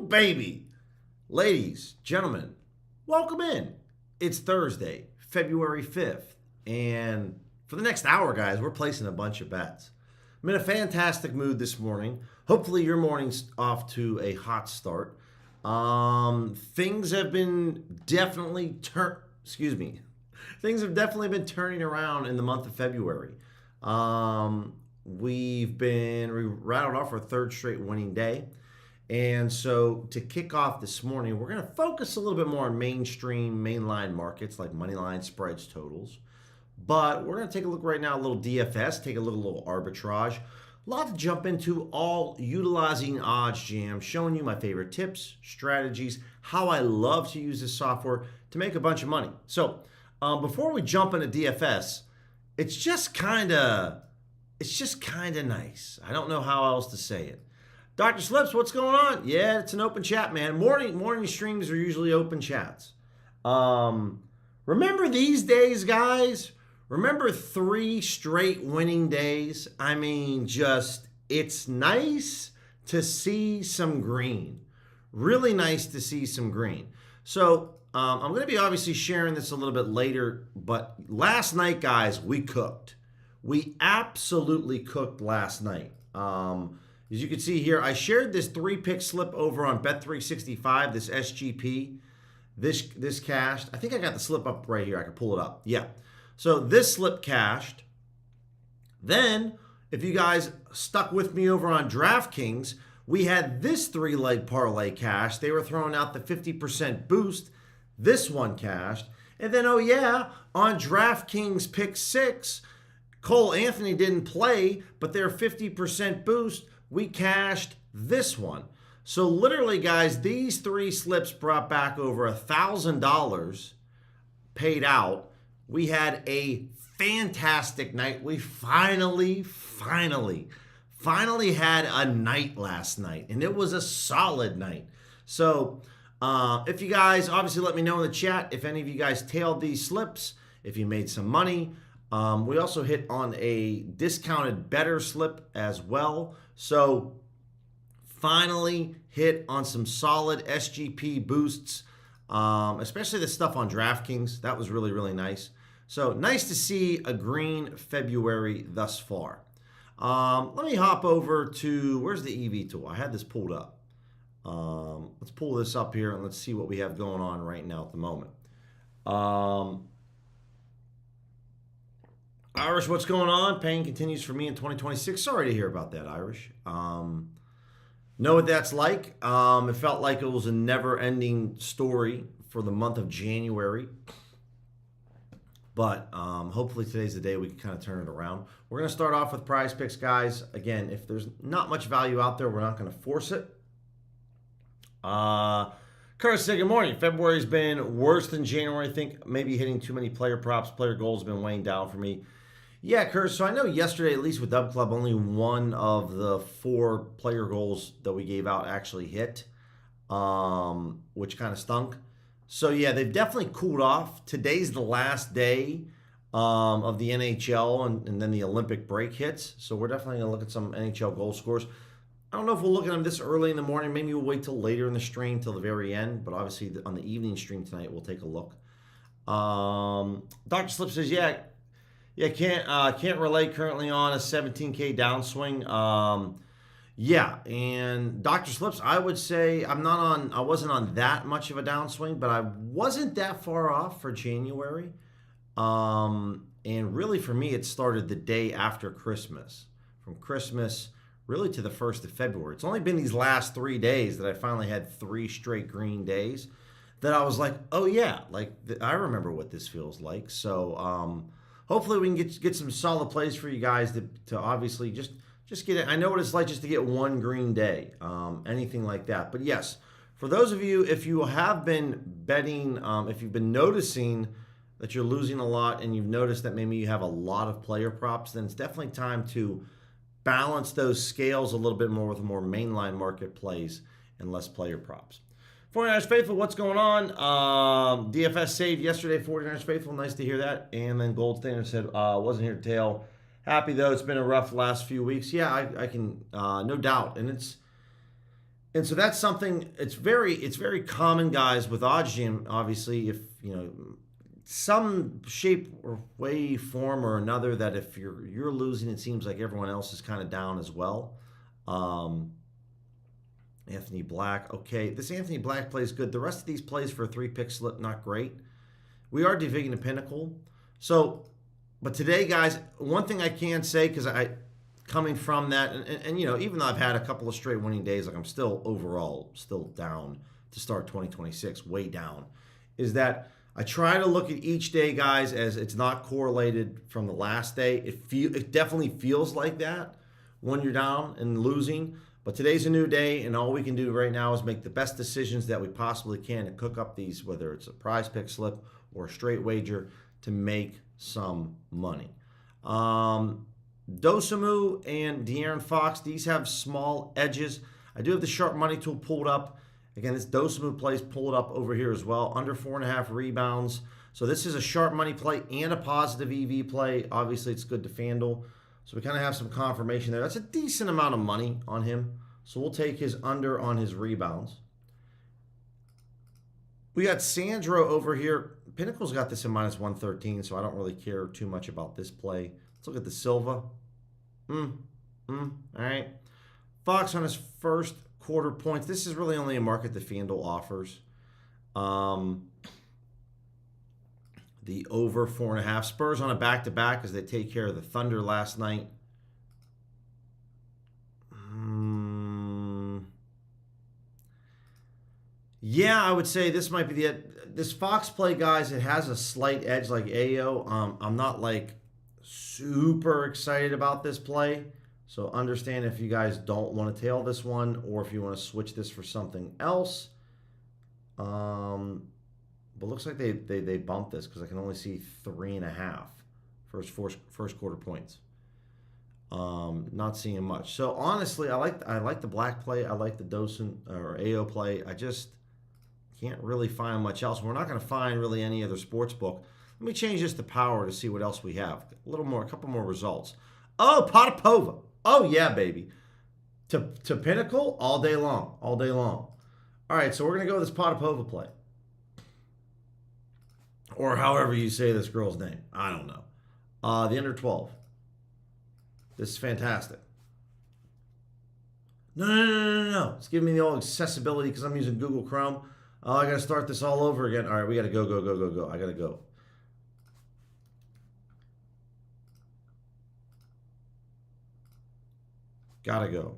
baby. Ladies, gentlemen, welcome in. It's Thursday, February 5th, and for the next hour, guys, we're placing a bunch of bets. I'm in a fantastic mood this morning. Hopefully your morning's off to a hot start. Things have been definitely Things have definitely been turning around in the month of February. We rattled off our third straight winning day. And so to kick off this morning, we're going to focus a little bit more on mainline markets like money line, spreads, totals. But we're going to take a look right now, a little DFS, take a little arbitrage. A lot to jump into, all utilizing Odds Jam, showing you my favorite tips, strategies, how I love to use this software to make a bunch of money. So before we jump into DFS, it's just kind of nice. I don't know how else to say it. Dr. Slips, what's going on? Yeah, it's an open chat, man. Morning streams are usually open chats. Remember these days, guys? Remember 3 straight winning days? I mean, it's nice to see some green. Really nice to see some green. So I'm going to be obviously sharing this a little bit later, but last night, guys, we cooked. We absolutely cooked last night. As you can see here, I shared this 3-pick slip over on Bet365, this SGP. This cashed. I think I got the slip up right here. I can pull it up. Yeah. So this slip cashed. Then, if you guys stuck with me over on DraftKings, we had this 3-leg parlay cash. They were throwing out the 50% boost. This one cashed. And then, oh yeah, on DraftKings Pick 6, Cole Anthony didn't play, but their 50% boost, we cashed this one. So literally, guys, these 3 slips brought back over $1,000 paid out. We had a fantastic night. We finally had a night last night, and it was a solid night. So if you guys, obviously let me know in the chat if any of you guys tailed these slips, if you made some money. We also hit on a discounted better slip as well. So finally hit on some solid SGP boosts, especially the stuff on DraftKings. That was really, really nice. So nice to see a green February thus far. Let me hop over to, where's the EV tool? I had this pulled up. Let's pull this up here and let's see what we have going on right now at the moment. Irish, what's going on? Pain continues for me in 2026. Sorry to hear about that, Irish. Know what that's like. It felt like it was a never-ending story for the month of January. But hopefully today's the day we can kind of turn it around. We're going to start off with PrizePicks, guys. Again, if there's not much value out there, we're not going to force it. Curtis said, good morning. February's been worse than January. I think maybe hitting too many player props. Player goals have been weighing down for me. Yeah, Curtis, so I know yesterday, at least with Dub Club, only one of the 4 player goals that we gave out actually hit, which kind of stunk. So, yeah, they've definitely cooled off. Today's the last day of the NHL, and then the Olympic break hits. So we're definitely going to look at some NHL goal scores. I don't know if we'll look at them this early in the morning. Maybe we'll wait till later in the stream, till the very end. But obviously, on the evening stream tonight, we'll take a look. Dr. Slip says, yeah, can't relate currently on a 17K downswing. Yeah, and Dr. Slips, I would say I wasn't on that much of a downswing, but I wasn't that far off for January. And really for me, it started the day after Christmas. From Christmas really to the 1st of February. It's only been these last 3 days that I finally had 3 straight green days that I was like, oh yeah, like I remember what this feels like. So hopefully we can get some solid plays for you guys to obviously just get it. I know what it's like just to get one green day, anything like that. But yes, for those of you, if you have been betting, if you've been noticing that you're losing a lot and you've noticed that maybe you have a lot of player props, then it's definitely time to balance those scales a little bit more with more mainline market plays and less player props. 49ers Faithful, what's going on? DFS saved yesterday, 49ers Faithful. Nice to hear that. And then Gold Standard said, wasn't here to tail. Happy, though. It's been a rough last few weeks. Yeah, I can, no doubt. And And so that's something, it's very common, guys, with OddsJam, obviously, if, some shape or way, form or another, that if you're losing, it seems like everyone else is kind of down as well. Anthony Black, okay. This Anthony Black play is good. The rest of these plays for a 3-pick slip, not great. We are digging the pinnacle. So, but today, guys, one thing I can say, because coming from that, and even though I've had a couple of straight winning days, like I'm still overall still down to start 2026, way down, is that I try to look at each day, guys, as it's not correlated from the last day. It definitely feels like that when you're down and losing. But today's a new day, and all we can do right now is make the best decisions that we possibly can to cook up these, whether it's a prize pick slip or a straight wager, to make some money. Dosamu and De'Aaron Fox, these have small edges. I do have the sharp money tool pulled up. Again, this Dosamu plays pulled up over here as well, under 4.5 rebounds. So this is a sharp money play and a positive EV play. Obviously, it's good to FanDuel. So we kind of have some confirmation there. That's a decent amount of money on him. So we'll take his under on his rebounds. We got Sandro over here. Pinnacle's got this in -113, so I don't really care too much about this play. Let's look at the Silva. All right. Fox on his first quarter points. This is really only a market that FanDuel offers. The over 4.5. Spurs on a back-to-back as they take care of the Thunder last night. Yeah, I would say this might be this Fox play, guys. It has a slight edge like AO. I'm not like super excited about this play. So understand if you guys don't want to tail this one, or if you want to switch this for something else. But looks like they bumped this because I can only see 3.5 first quarter points. Not seeing much. So honestly, I like the black play. I like the Dosen or AO play. I just can't really find much else. We're not going to find really any other sports book. Let me change this to power to see what else we have. A couple more results. Oh, Potapova. Oh yeah, baby. To Pinnacle all day long, all day long. All right, so we're going to go with this Potapova play. Or however you say this girl's name. I don't know. The under 12. This is fantastic. No. It's giving me the old accessibility because I'm using Google Chrome. Oh, I got to start this all over again. All right, we got to go. I got to go. Gotta go.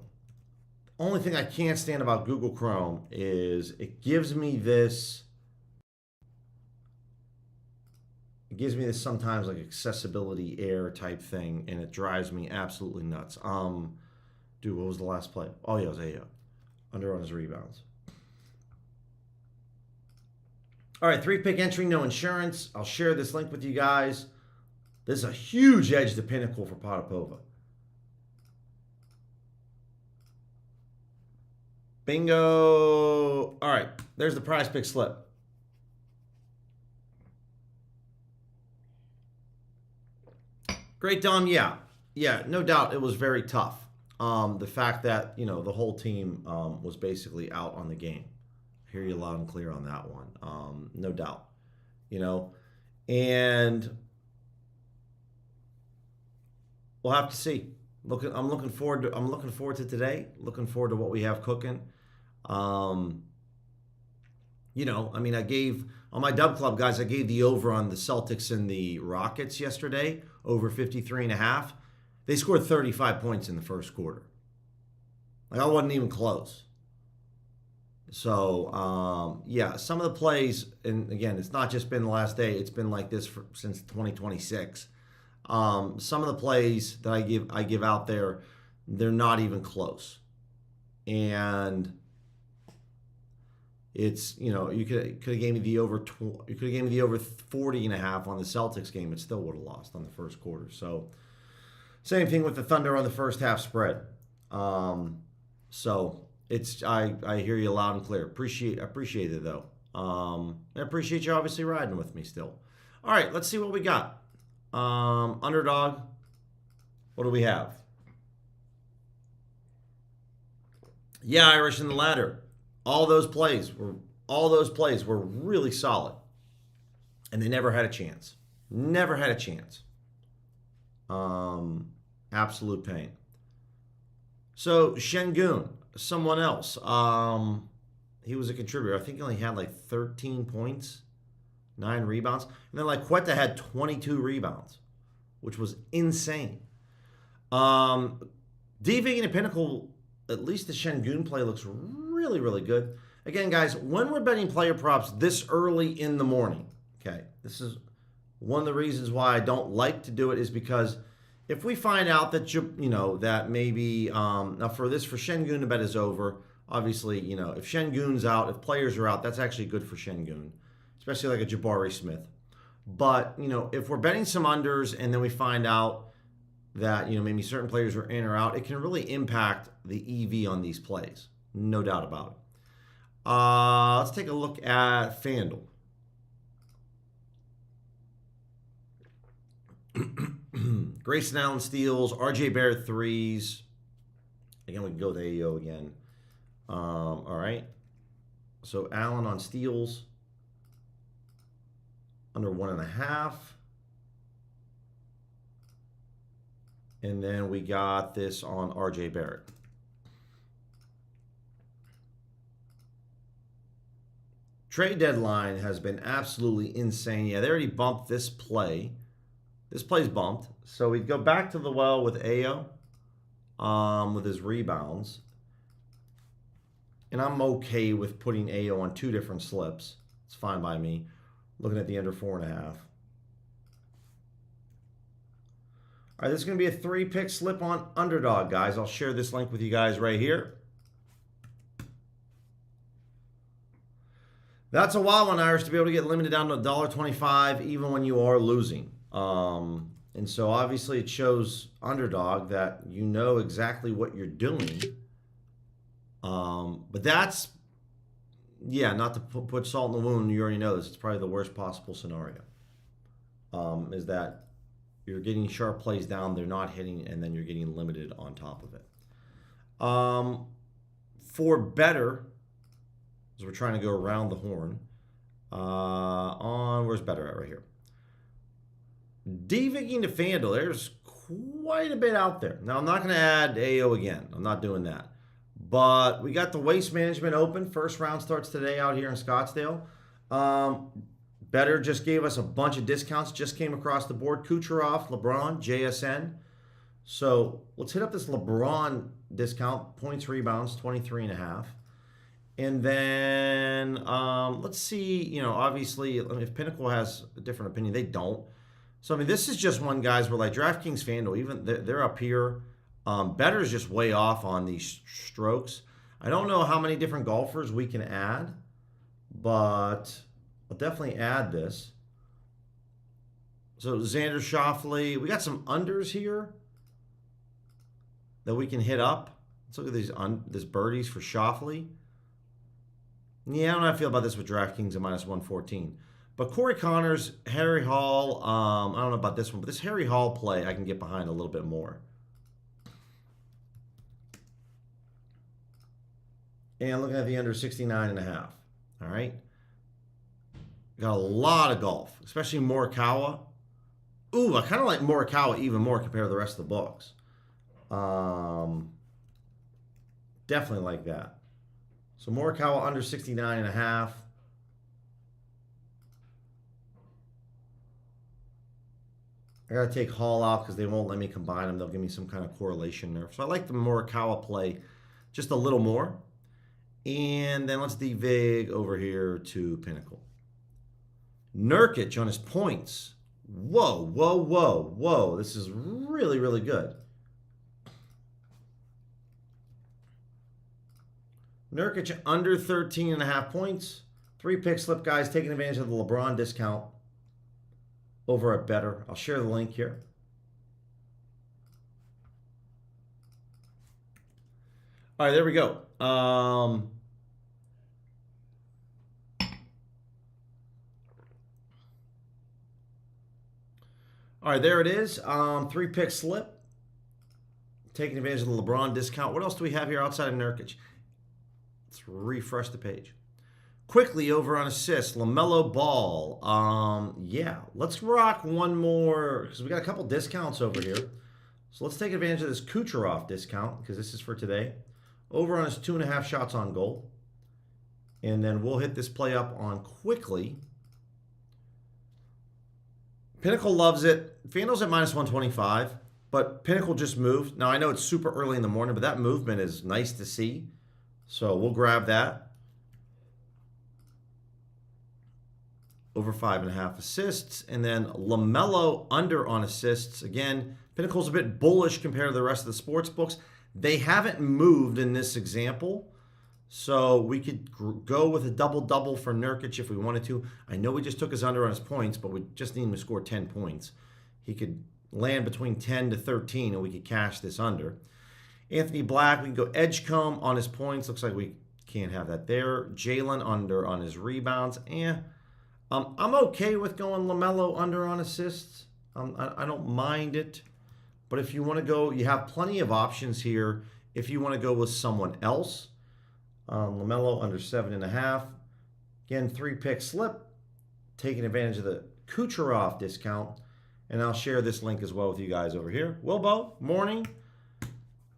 Only thing I can't stand about Google Chrome is it gives me this sometimes like accessibility error type thing, and it drives me absolutely nuts. Dude, what was the last play? Oh yeah, it was AO. Under on his rebounds. All right, 3-pick entry, no insurance. I'll share this link with you guys. This is a huge edge to Pinnacle for Potapova. Bingo. All right, there's the prize pick slip. Great, Dom. Yeah, no doubt it was very tough. The fact that, the whole team was basically out on the game. I hear you loud and clear on that one. No doubt. And we'll have to see. I'm looking forward to today. Looking forward to what we have cooking. I gave on my Dub Club, guys, I gave the over on the Celtics and the Rockets yesterday, over 53.5. They scored 35 points in the first quarter. Like, I wasn't even close. So, some of the plays, and again, it's not just been the last day. It's been like this since 2026. Some of the plays that I give out there, they're not even close. And it's, you could have gave me the over 40.5 on the Celtics game. It still would have lost on the first quarter. So same thing with the Thunder on the first half spread. So it's I hear you loud and clear. Appreciate it though. I appreciate you obviously riding with me still. All right, let's see what we got. Underdog. What do we have? Yeah, Irish in the ladder. All those plays were really solid, and they never had a chance. Never had a chance. Um, Absolute pain. So Şengün, someone else. He was a contributor. I think he only had like 13 points, 9 rebounds, and then like Quetta had 22 rebounds, which was insane. DV and Pinnacle, at least the Şengün play looks really, really good. Again, guys, when we're betting player props this early in the morning, okay, this is one of the reasons why I don't like to do it, is because if we find out that that maybe now for Şengün, the bet is over. Obviously, if Şengün's out, if players are out, that's actually good for Şengün, especially like a Jabari Smith. But if we're betting some unders and then we find out that maybe certain players are in or out, it can really impact the EV on these plays, no doubt about it. Let's take a look at FanDuel. Grayson Allen steals, RJ Barrett threes. Again, we can go with AO again. All right. So Allen on steals, under 1.5. And then we got this on RJ Barrett. Trade deadline has been absolutely insane. Yeah, they already bumped this play. This play's bumped. So we go back to the well with Ayo with his rebounds. And I'm okay with putting Ayo on 2 different slips. It's fine by me. Looking at the under 4.5. All right, this is going to be a 3-pick slip on Underdog, guys. I'll share this link with you guys right here. That's a wild one, Irish, to be able to get limited down to $1.25 even when you are losing. And so obviously it shows Underdog that you know exactly what you're doing. But that's, yeah, not to put salt in the wound. You already know this. It's probably the worst possible scenario. Is that you're getting sharp plays down, they're not hitting, and then you're getting limited on top of it. For better, as we're trying to go around the horn, where's better at right here? DVing to FanDuel, there's quite a bit out there. Now, I'm not going to add AO again. I'm not doing that. But we got the Waste Management Open. First round starts today out here in Scottsdale. Better just gave us a bunch of discounts. Just came across the board. Kucherov, LeBron, JSN. So let's hit up this LeBron discount. Points, rebounds, 23.5. And then let's see, obviously, if Pinnacle has a different opinion, they don't. So, this is just one, guys, where like DraftKings, FanDuel, even they're up here. Bettor's just way off on these strokes. I don't know how many different golfers we can add, but I'll definitely add this. So Xander Schauffele, we got some unders here that we can hit up. Let's look at these this birdies for Schauffele. Yeah, I don't know how I feel about this with DraftKings at -114. But Corey Connors, Harry Hall, I don't know about this one, but this Harry Hall play I can get behind a little bit more. And looking at the under 69.5. All right. Got a lot of golf, especially Morikawa. Ooh, I kind of like Morikawa even more compared to the rest of the books. Definitely like that. So Morikawa under 69.5. I got to take Hall out because they won't let me combine them. They'll give me some kind of correlation there. So I like the Morikawa play just a little more. And then let's devig over here to Pinnacle. Nurkic on his points. Whoa, whoa, whoa, whoa. This is really, really good. Nurkic under 13.5 points. 3-pick slip, guys, taking advantage of the LeBron discount over at Better. I'll share the link here. All right, there we go. All right, there it is. 3-pick slip. Taking advantage of the LeBron discount. What else do we have here outside of Nurkic? Let's refresh the page. Quickly over on assists, LaMelo Ball. Yeah, let's rock one more because we got a couple discounts over here. So let's take advantage of this Kucherov discount because this is for today. Over on his 2.5 shots on goal. And then we'll hit this play up on quickly. Pinnacle loves it. FanDuel's at minus 125, but Pinnacle just moved. Now, I know it's super early in the morning, but that movement is nice to see. So we'll grab that. Over 5.5 assists. And then LaMelo under on assists. Again, Pinnacle's a bit bullish compared to the rest of the sports books. They haven't moved in this example. So we could go with a double-double for Nurkic if we wanted to. I know we just took his under on his points, but we just need him to score 10 points. He could land between 10 to 13, and we could cash this under. Anthony Black, we can go Edgecombe on his points. Looks like we can't have that there. Jalen under on his rebounds. I'm okay with going LaMelo under on assists. I don't mind it. But if you want to go, you have plenty of options here. If you want to go with someone else, LaMelo under 7.5. Again, 3-pick slip. Taking advantage of the Kucherov discount. And I'll share this link as well with you guys over here. Wilbo, morning.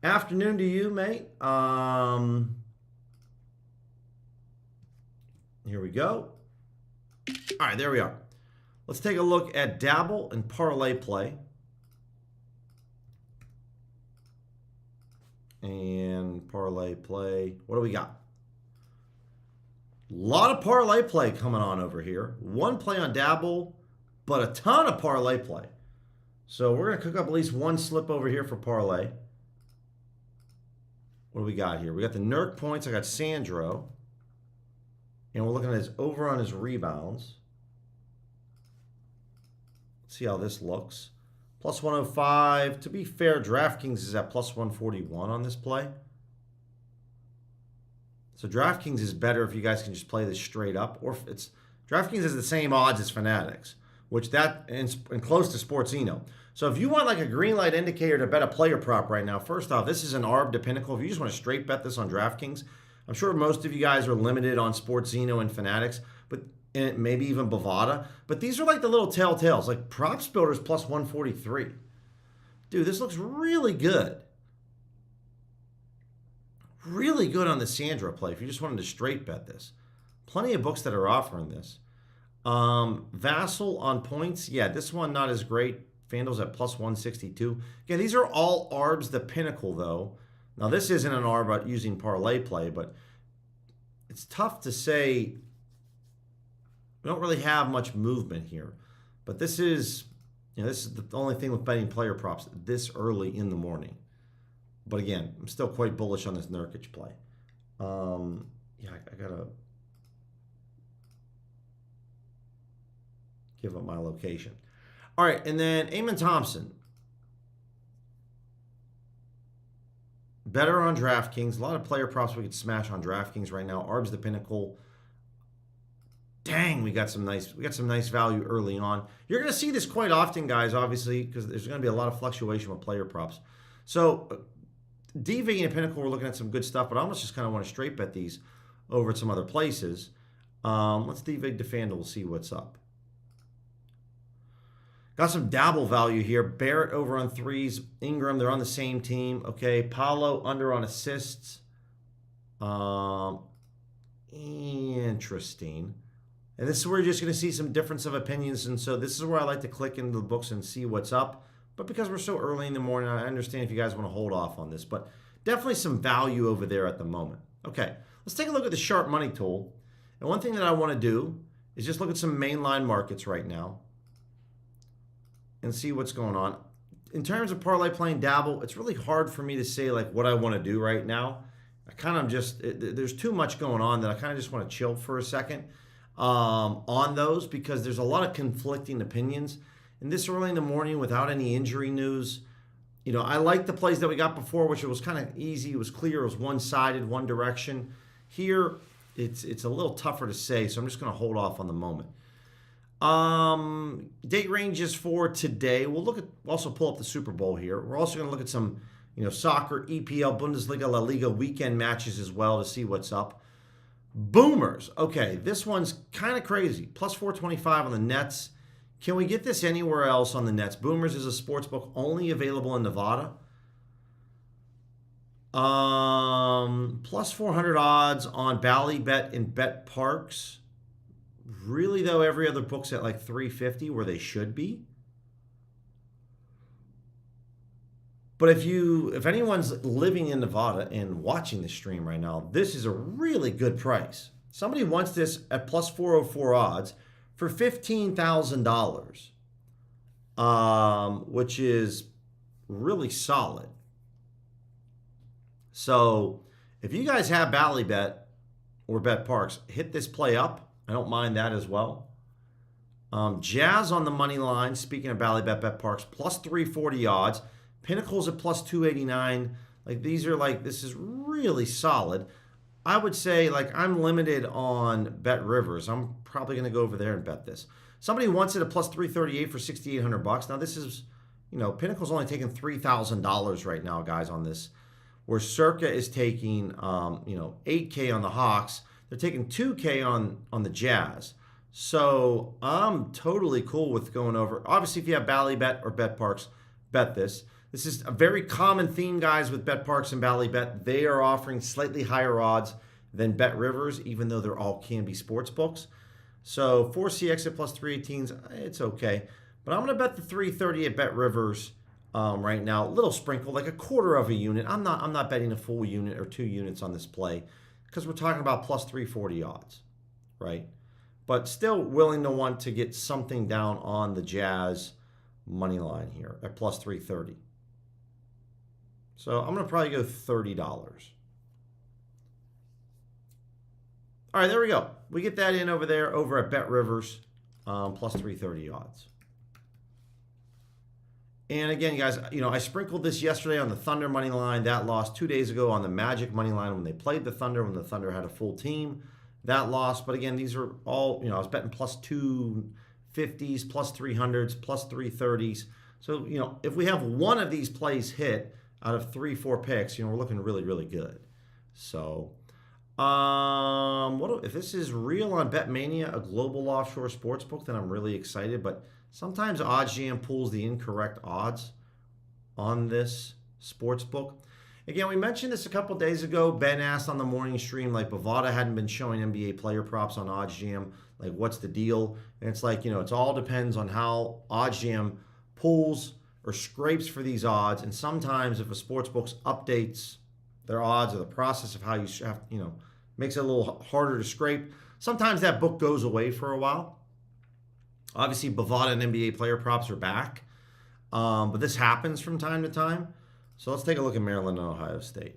Afternoon to you, mate. Here we go. All right, there we are. Let's take a look at Dabble and Parlay Play. And Parlay Play. What do we got? A lot of Parlay Play coming on over here. One play on Dabble, but a ton of Parlay Play. So we're going to cook up at least one slip over here for Parlay. What do we got here? We got the Nurk points. I got Sandro. And we're looking at his over on his rebounds. Let's see how this looks. Plus 105. To be fair, DraftKings is at plus 141 on this play. So DraftKings is better if you guys can just play this straight up. Or if it's DraftKings has the same odds as Fanatics, which that and close to Sportsino. So if you want like a green light indicator to bet a player prop right now, first off, this is an ARB to Pinnacle. If you just want to straight bet this on DraftKings, I'm sure most of you guys are limited on Sportsino and Fanatics, and maybe even Bovada. But these are like the little telltales, like Props Builders plus 143. Dude, this looks really good. Really good on the Sandro play if you just wanted to straight bet this. Plenty of books that are offering this. Vassal on points. Yeah, this one not as great. FanDuel's at plus 162. Again, these are all ARBs the Pinnacle, though. Now, this isn't an ARB using Parlay Play, but it's tough to say. We don't really have much movement here. But this is, this is the only thing with betting player props this early in the morning. But again, I'm still quite bullish on this Nurkic play. I got to give up my location. All right, and then Eamon Thompson. Better on DraftKings. A lot of player props we could smash on DraftKings right now. ARB's the Pinnacle. Dang, we got some nice value early on. You're going to see this quite often, guys, obviously, because there's going to be a lot of fluctuation with player props. So DV and Pinnacle, we're looking at some good stuff, but I almost just kind of want to straight bet these over at some other places. Let's DV to FanDuel. We'll see what's up. Got some dabble value here. Barrett over on threes. Ingram, they're on the same team. Okay, Paolo under on assists. Interesting. And this is where you're just going to see some difference of opinions. And so this is where I like to click into the books and see what's up. But because we're so early in the morning, I understand if you guys want to hold off on this. But definitely some value over there at the moment. Okay, let's take a look at the Sharp Money tool. And one thing that I want to do is just look at some mainline markets right now and see what's going on. In terms of parlay playing dabble, it's really hard for me to say like what I want to do right now. I kind of just, there's too much going on that I kind of just want to chill for a second on those because there's a lot of conflicting opinions. And this early in the morning without any injury news, I like the plays that we got before, which it was kind of easy. It was clear. It was one-sided, one direction. Here, it's a little tougher to say, so I'm just going to hold off on the moment. Date ranges for today. We'll also pull up the Super Bowl here. We're also going to look at some, soccer, EPL, Bundesliga, La Liga weekend matches as well to see what's up. Boomers. Okay, this one's kind of crazy. Plus 425 on the Nets. Can we get this anywhere else on the Nets? Boomers is a sports book only available in Nevada. Plus 400 odds on Ballybet and Bet Parks. Really, though, every other book's at like 350 where they should be. But if anyone's living in Nevada and watching the stream right now, this is a really good price. Somebody wants this at plus 404 odds for $15,000, which is really solid. So if you guys have Ballybet or Bet Parks, hit this play up. I don't mind that as well. Jazz on the money line, speaking of Ballybet, Bet Parks, plus 340 odds. Pinnacle's at plus 289. This is really solid. I would say, I'm limited on Bet Rivers. I'm probably going to go over there and bet this. Somebody wants it at plus 338 for $6,800. Now, this is, Pinnacle's only taking $3,000 right now, guys, on this. Where Circa is taking, $8K on the Hawks. They're taking $2K on the Jazz. So I'm totally cool with going over. Obviously, if you have Ballybet or Bet Parks, bet this. This is a very common theme, guys, with Bet Parks and Ballybet. They are offering slightly higher odds than Bet Rivers, even though they're all can-be sports books. So 4CX at plus 318s, it's okay. But I'm going to bet the 330 at Bet Rivers right now. A little sprinkle, like a quarter of a unit. I'm not betting a full unit or 2 units on this play because we're talking about plus 340 odds, right? But still willing to want to get something down on the Jazz money line here at plus 330. So I'm going to probably go $30. All right, there we go. We get that in over there over at Bet Rivers, plus 330 odds. And again, guys, I sprinkled this yesterday on the Thunder money line. That lost 2 days ago on the Magic money line when they played the Thunder, when the Thunder had a full team. That lost. But again, these are all, I was betting plus 250s, plus 300s, plus 330s. So, if we have one of these plays hit out of 3-4 picks, we're looking really, really good. So, if this is real on BetMania, a global offshore sports book, then I'm really excited. But sometimes OddsJam pulls the incorrect odds on this sports book. Again, we mentioned this a couple days ago. Ben asked on the morning stream, Bovada hadn't been showing NBA player props on OddsJam. What's the deal? And it's it all depends on how OddsJam pulls or scrapes for these odds. And sometimes if a sports book updates their odds or the process of how you have, makes it a little harder to scrape, sometimes that book goes away for a while. Obviously, Bovada and NBA player props are back. But this happens from time to time. So let's take a look at Maryland and Ohio State.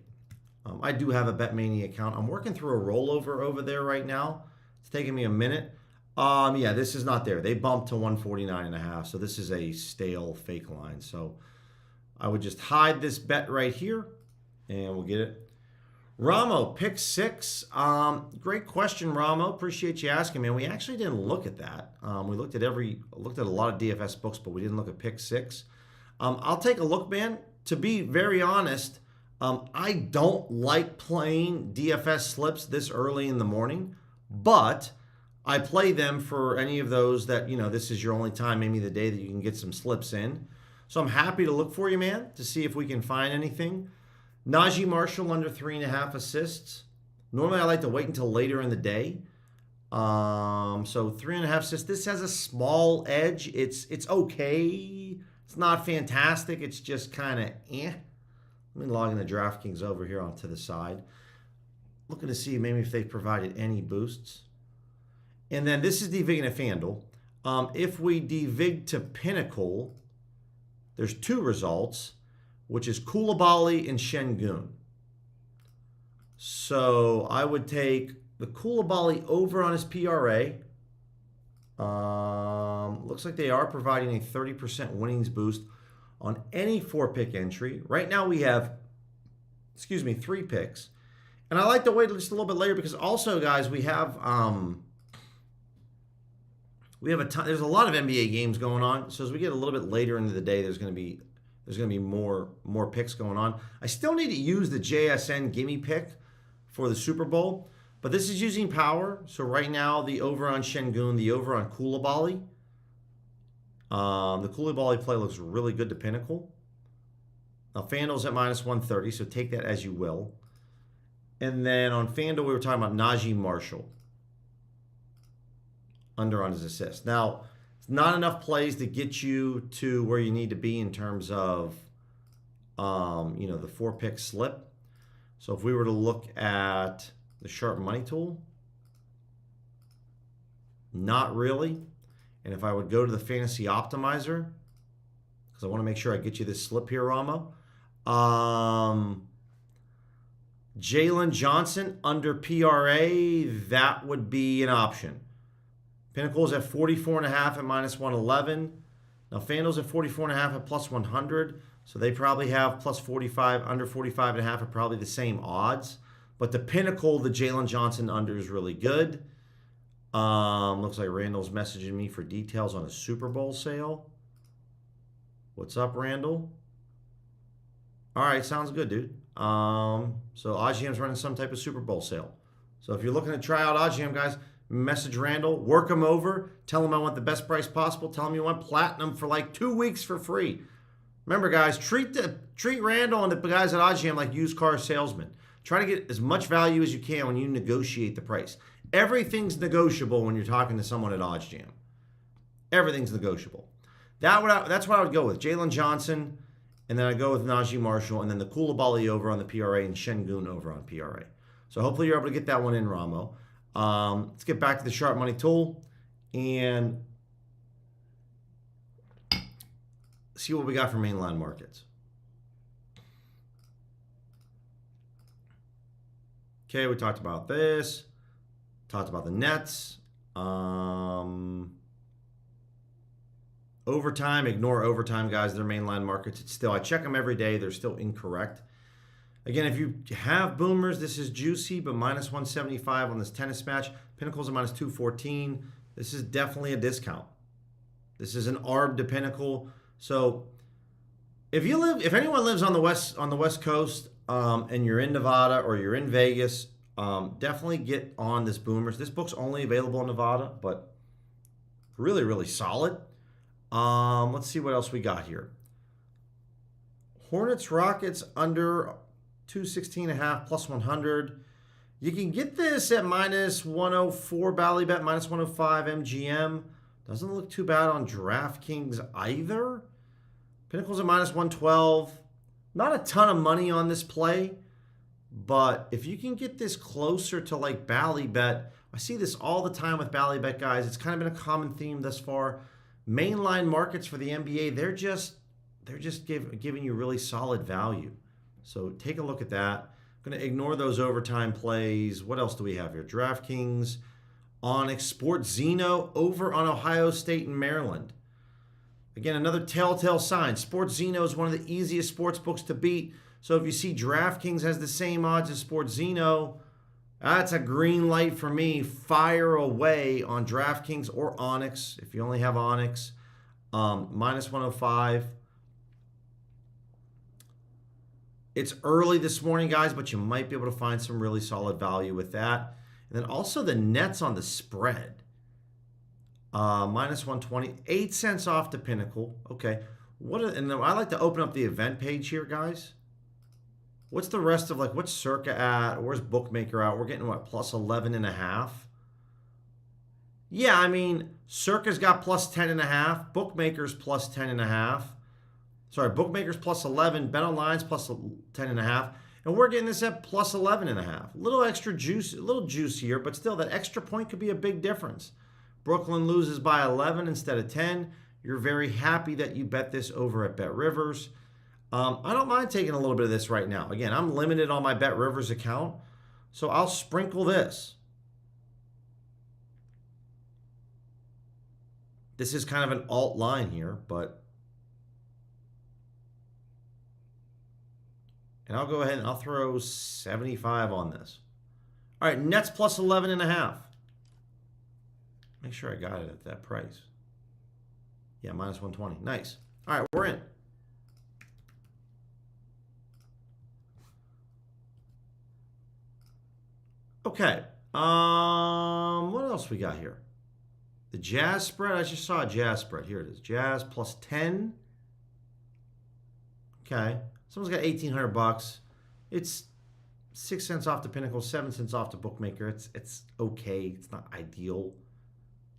I do have a BetMania account. I'm working through a rollover over there right now. It's taking me a minute. Yeah, this is not there. They bumped to 149.5, so this is a stale fake line. So I would just hide this bet right here, and we'll get it. Ramo, pick 6. Great question, Ramo. Appreciate you asking, man. We actually didn't look at that. We looked at a lot of DFS books, but we didn't look at pick 6. I'll take a look, man. To be very honest, I don't like playing DFS slips this early in the morning, but I play them for any of those that, this is your only time, maybe the day that you can get some slips in. So I'm happy to look for you, man, to see if we can find anything. Najee Marshall under 3.5 assists. Normally I like to wait until later in the day. So 3.5 assists. This has a small edge. It's okay. It's not fantastic. It's just kind of eh. Let me log into DraftKings over here onto the side. Looking to see maybe if they've provided any boosts. And then this is devigging at FanDuel. If we devig to Pinnacle, there's 2 results, which is Koulibaly and Şengün. So I would take the Koulibaly over on his PRA. Looks like they are providing a 30% winnings boost on any 4-pick entry. Right now we have, 3 picks. And I like to wait just a little bit later because also, guys, we have a ton, there's a lot of NBA games going on. So as we get a little bit later into the day, there's going to be more picks going on. I still need to use the JSN gimme pick for the Super Bowl. But this is using power. So right now, the over on Şengün, the over on Koulibaly. The Koulibaly play looks really good to Pinnacle. Now, FanDuel's at -130, so take that as you will. And then on FanDuel, we were talking about Najee Marshall. Under on his assist. Now, it's not enough plays to get you to where you need to be in terms of, the 4-pick slip. So if we were to look at the sharp money tool, not really. And if I would go to the fantasy optimizer, because I want to make sure I get you this slip here, Ramo. Jalen Johnson under PRA, that would be an option. Pinnacle's at 44.5 at -111. Now FanDuel's at 44.5 at +100. So they probably have +45, under 45.5 are probably the same odds. But the Pinnacle, the Jalen Johnson under is really good. Looks like Randall's messaging me for details on a Super Bowl sale. What's up, Randall? All right, sounds good, dude. So OddsJam's running some type of Super Bowl sale. So if you're looking to try out OddsJam, guys, message Randall, work him over, tell him I want the best price possible, tell him you want platinum for like 2 weeks for free. Remember, guys, treat Randall and the guys at OddsJam like used car salesmen. Try to get as much value as you can when you negotiate the price. Everything's negotiable when you're talking to someone at OddsJam. Everything's negotiable. That's what I would go with. Jalen Johnson, and then I go with Najee Marshall, and then the Koulibaly over on the PRA and Şengün over on PRA. So hopefully you're able to get that one in, Ramo. Let's get back to the sharp money tool and see what we got for mainline markets. Okay, we talked about this. Talked about the Nets. Overtime, ignore overtime, guys. They're mainline markets. It's still, I check them every day. They're still incorrect. Again, if you have boomers, this is juicy, but -175 on this tennis match. Pinnacle's a -214. This is definitely a discount. This is an ARB to Pinnacle. So if anyone lives on the West Coast, and you're in Nevada or you're in Vegas, definitely get on this boomers. This book's only available in Nevada, but really, really solid. Let's see what else we got here. Hornets Rockets under 216.5 +100. You can get this at -104 Ballybet, -105 MGM. Doesn't look too bad on DraftKings either. Pinnacle's at -112. Not a ton of money on this play, but if you can get this closer to like Ballybet, I see this all the time with Ballybet, guys. It's kind of been a common theme thus far. Mainline markets for the NBA, they're just giving you really solid value. So take a look at that. I'm going to ignore those overtime plays. What else do we have here? DraftKings, Onyx, Sports Zeno over on Ohio State and Maryland. Again, another telltale sign. Sports Zeno is one of the easiest sports books to beat. So if you see DraftKings has the same odds as Sports Zeno, that's a green light for me. Fire away on DraftKings or Onyx if you only have Onyx. -105. It's early this morning, guys, but you might be able to find some really solid value with that. And then also the Nets on the spread. -120, 8 cents off to Pinnacle. Okay. And I like to open up the event page here, guys. What's the rest of, what's Circa at? Where's Bookmaker at? We're getting, what, +11.5? Yeah, I mean, Circa's got +10.5. Bookmaker's +10.5. Sorry, Bookmaker's +11. BetOnline's +10.5. And we're getting this at +11.5. A little extra juice, a little juicier, but still, that extra point could be a big difference. Brooklyn loses by 11 instead of 10. You're very happy that you bet this over at BetRivers. I don't mind taking a little bit of this right now. Again, I'm limited on my BetRivers account, so I'll sprinkle this. This is kind of an alt line here, but... And I'll go ahead and I'll throw 75 on this. All right, Nets +11.5. Make sure I got it at that price. Yeah, -120. Nice. All right, we're in. Okay. What else we got here? The Jazz spread. I just saw a Jazz spread. Here it is. Jazz plus 10. Okay. Someone's got $1,800. It's 6 cents off the Pinnacle, 7 cents off the bookmaker. It's okay. It's not ideal.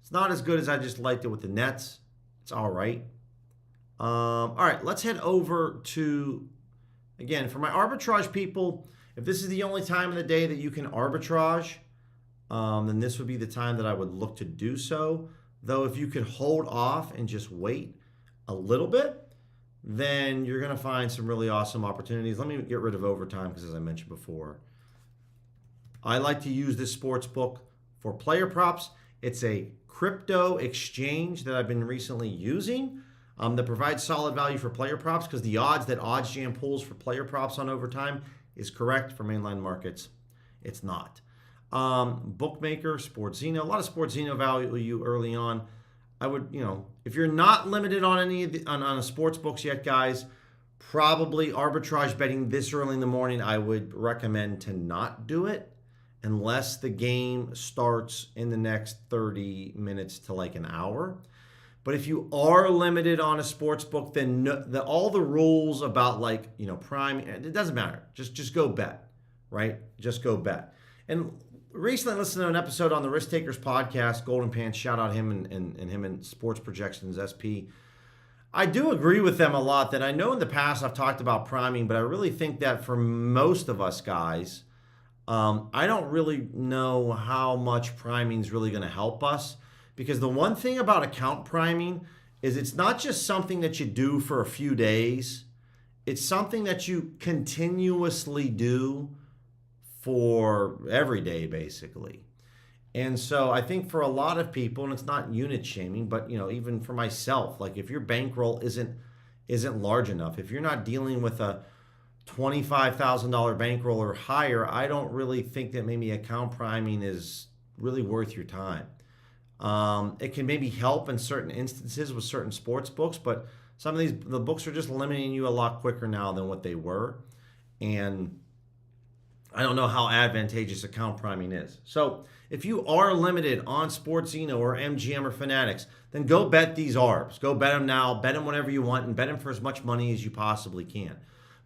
It's not as good as I just liked it with the Nets. It's all right. All right, let's head over to, again, for my arbitrage people, if this is the only time of the day that you can arbitrage, then this would be the time that I would look to do so. Though if you could hold off and just wait a little bit, then you're going to find some really awesome opportunities. Let me get rid of overtime because, as I mentioned before, I like to use this sports book for player props. It's a crypto exchange that I've been recently using that provides solid value for player props because the odds that OddsJam pulls for player props on overtime is correct. For mainline markets, it's not. Bookmaker, SportsZeno, a lot of SportsZeno value early on. I would, if you're not limited on any of on a sports books yet, guys, probably arbitrage betting this early in the morning, I would recommend to not do it unless the game starts in the next 30 minutes to like an hour. But if you are limited on a sports book, then all the rules about prime, it doesn't matter. Just go bet, right? Just go bet. And recently I listened to an episode on the Risk Takers podcast, Golden Pants, shout out him and him and Sports Projections SP. I do agree with them a lot that I know in the past I've talked about priming, but I really think that for most of us guys, I don't really know how much priming is really going to help us. Because the one thing about account priming is it's not just something that you do for a few days. It's something that you continuously do for every day, basically. And so I think for a lot of people, and it's not unit shaming, but even for myself, like if your bankroll isn't large enough, if you're not dealing with a $25,000 bankroll or higher, I don't really think that maybe account priming is really worth your time. It can maybe help in certain instances with certain sports books, but some of the books are just limiting you a lot quicker now than what they were. And I don't know how advantageous account priming is. So if you are limited on SportsZeno or MGM or Fanatics, then go bet these ARBs. Go bet them now, bet them whenever you want, and bet them for as much money as you possibly can.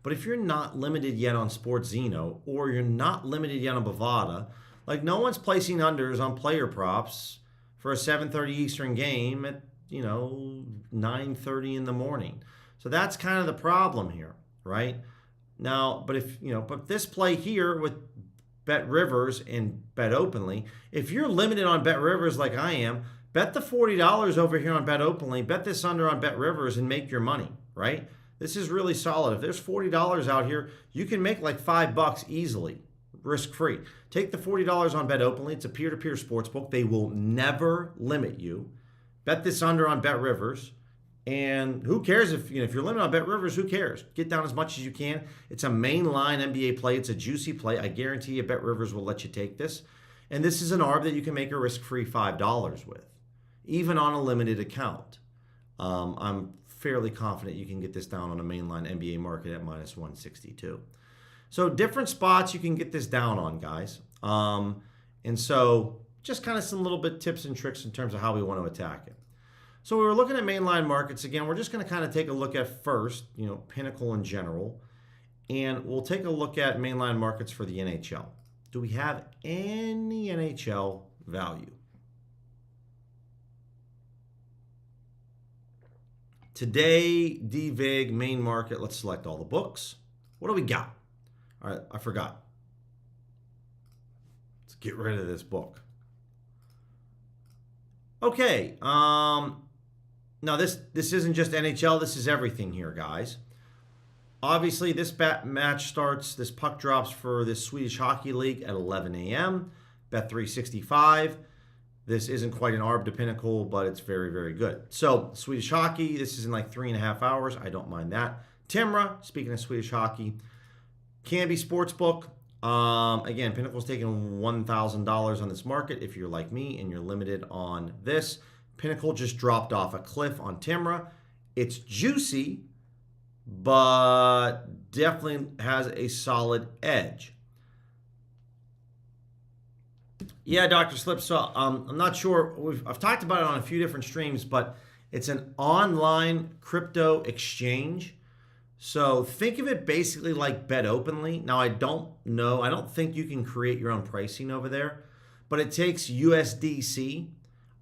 But if you're not limited yet on SportsZeno or you're not limited yet on Bovada, like no one's placing unders on player props for a 7:30 Eastern game at 9:30 in the morning. So that's kind of the problem here, right? Now, but but this play here with Bet Rivers and Bet Openly, if you're limited on Bet Rivers like I am, bet the $40 over here on Bet Openly, bet this under on Bet Rivers and make your money, right? This is really solid. If there's $40 out here, you can make like $5 easily, risk-free. Take the $40 on Bet Openly. It's a peer-to-peer sports book. They will never limit you. Bet this under on Bet Rivers. And who cares if you're limited on Bet Rivers, who cares? Get down as much as you can. It's a mainline NBA play. It's a juicy play. I guarantee you Bet Rivers will let you take this. And this is an ARB that you can make a risk-free $5 with, even on a limited account. I'm fairly confident you can get this down on a mainline NBA market at minus 162. So different spots you can get this down on, guys. And so just kind of some little bit tips and tricks in terms of how we want to attack it. So we were looking at mainline markets. Again, we're just going to kind of take a look at first, Pinnacle in general. And we'll take a look at mainline markets for the NHL. Do we have any NHL value? Today, DVIG, main market. Let's select all the books. What do we got? All right, I forgot. Let's get rid of this book. Okay. Now this isn't just NHL. This is everything here, guys. Obviously, this match starts. This puck drops for this Swedish Hockey League at 11 a.m. Bet365. This isn't quite an ARB to Pinnacle, but it's very, very good. So Swedish Hockey. This is in like 3.5 hours. I don't mind that. Timra. Speaking of Swedish Hockey. Canby Sportsbook. Again, Pinnacle's taking $1,000 on this market. If you're like me and you're limited on this, Pinnacle just dropped off a cliff on Timra. It's juicy, but definitely has a solid edge. Yeah, Dr. Slip. So I'm not sure. I've talked about it on a few different streams, but it's an online crypto exchange. So think of it basically like Bet Openly. Now, I don't know. I don't think you can create your own pricing over there, but it takes USDC.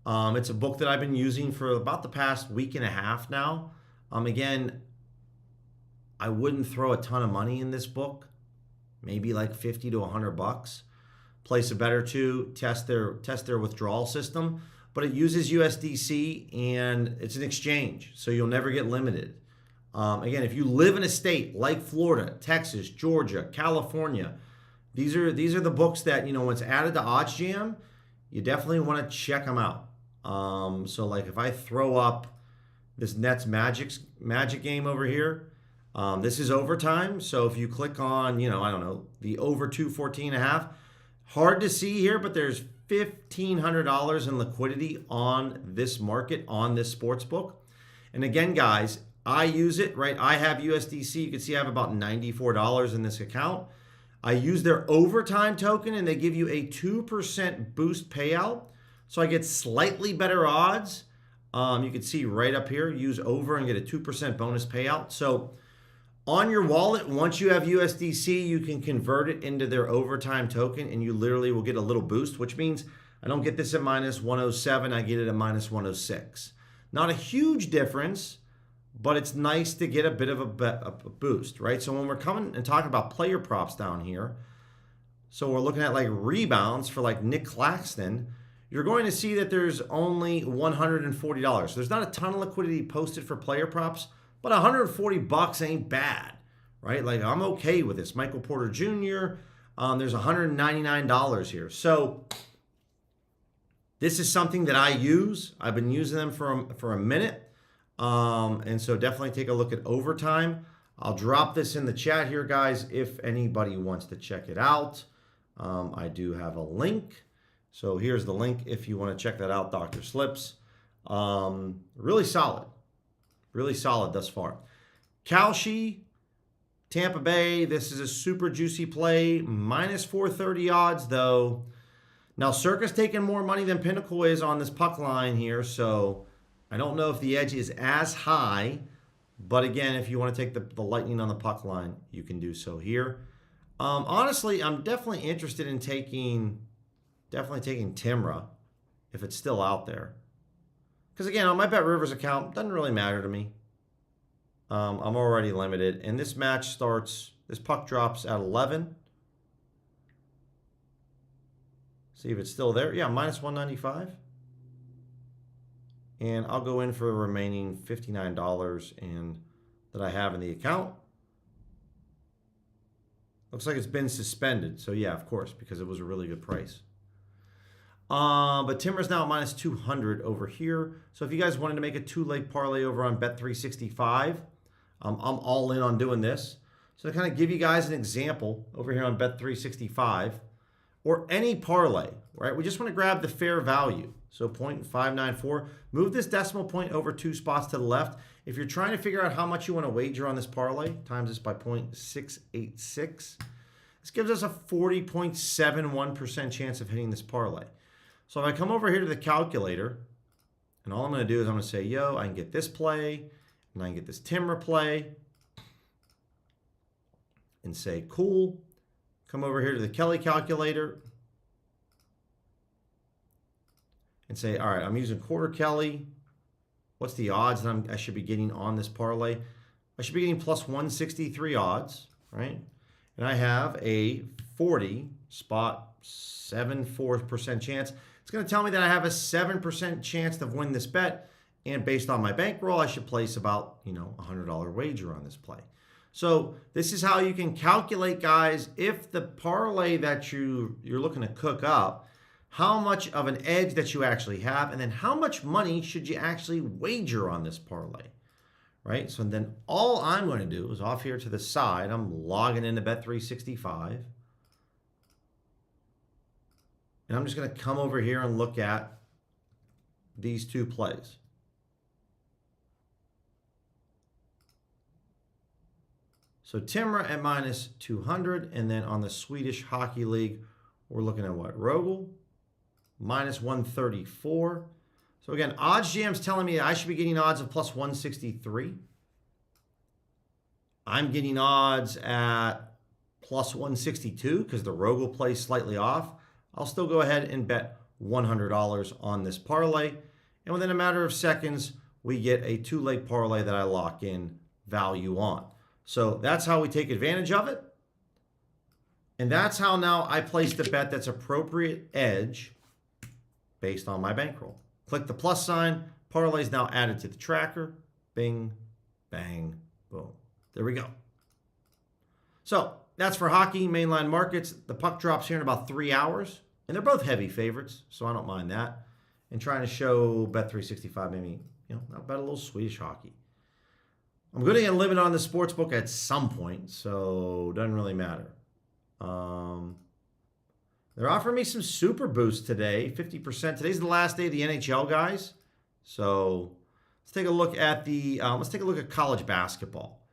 It's a book that I've been using for about the past week and a half now. Again, I wouldn't throw a ton of money in this book, maybe like 50 to 100 bucks. Place a bet or two, test their withdrawal system, but it uses USDC and it's an exchange, so you'll never get limited. Again, if you live in a state like Florida, Texas, Georgia, California, these are the books that, when it's added to OddsJam, you definitely want to check them out. So like if I throw up this Nets Magic game over here, this is overtime. So if you click on, I don't know, the over 214.5, hard to see here, but there's $1,500 in liquidity on this market, on this sports book. And again, guys, I use it, right? I have USDC. You can see I have about $94 in this account. I use their overtime token, and they give you a 2% boost payout. So I get slightly better odds. You can see right up here, use over and get a 2% bonus payout. So on your wallet, once you have USDC, you can convert it into their overtime token, and you literally will get a little boost, which means I don't get this at minus 107. I get it at minus 106. Not a huge difference, but it's nice to get a bit of a boost, right? So when we're coming and talking about player props down here, so we're looking at like rebounds for like Nick Claxton, you're going to see that there's only $140. There's not a ton of liquidity posted for player props, but 140 bucks ain't bad, right? Like I'm okay with this. Michael Porter Jr., there's $199 here. So this is something that I use. I've been using them for a minute. And so definitely take a look at overtime. I'll drop this in the chat here, guys, if anybody wants to check it out. I do have a link. So here's the link if you want to check that out, Dr. Slips. Really solid. Really solid thus far. Kalshi, Tampa Bay. This is a super juicy play. Minus 430 odds, though. Now, Circa's taking more money than Pinnacle is on this puck line here, so I don't know if the edge is as high, but again, if you want to take the lightning on the puck line, you can do so here. Honestly, I'm definitely interested in taking Timra if it's still out there. Because again, on my Bet Rivers account, doesn't really matter to me. I'm already limited, and this puck drops at 11. See if it's still there. Yeah, minus 195. And I'll go in for the remaining $59 that I have in the account. Looks like it's been suspended. So yeah, of course, because it was a really good price. But Timber's now at minus 200 over here. So if you guys wanted to make a two-leg parlay over on Bet365, I'm all in on doing this. So to kind of give you guys an example over here on Bet365, or any parlay, right? We just want to grab the fair value. So 0.594. Move this decimal point over 2 spots to the left. If you're trying to figure out how much you want to wager on this parlay, times this by 0.686. This gives us a 40.71% chance of hitting this parlay. So if I come over here to the calculator, and all I'm going to do is I'm going to say, I can get this play, and I can get this Timra play, and say, cool. Come over here to the Kelly calculator and say, all right, I'm using quarter Kelly. What's the odds that I should be getting on this parlay? I should be getting plus 163 odds, right? And I have a 40.74% chance. It's going to tell me that I have a 7% chance to win this bet. And based on my bankroll, I should place about, $100 wager on this play. So this is how you can calculate, guys, if the parlay that you're looking to cook up, how much of an edge that you actually have, and then how much money should you actually wager on this parlay, right? So then all I'm going to do is off here to the side, I'm logging into Bet365, and I'm just going to come over here and look at these two plays. So Timra at minus 200, and then on the Swedish Hockey League, we're looking at what? Rogel minus 134. So again, odds GM's telling me I should be getting odds of plus 163. I'm getting odds at plus 162 because the Rogel plays slightly off. I'll still go ahead and bet $100 on this parlay. And within a matter of seconds, we get a 2-leg parlay that I lock in value on. So that's how we take advantage of it. And that's how now I place the bet that's appropriate edge based on my bankroll. Click the plus sign. Parlay is now added to the tracker. Bing, bang, boom. There we go. So that's for hockey, mainline markets. The puck drops here in about 3 hours. And they're both heavy favorites, so I don't mind that. And trying to show Bet365 maybe, I'll bet a little Swedish hockey. I'm going to get a limit on the sports book at some point, so it doesn't really matter. They're offering me some super boosts today, 50%. Today's the last day of the NHL, guys. So let's take a look at college basketball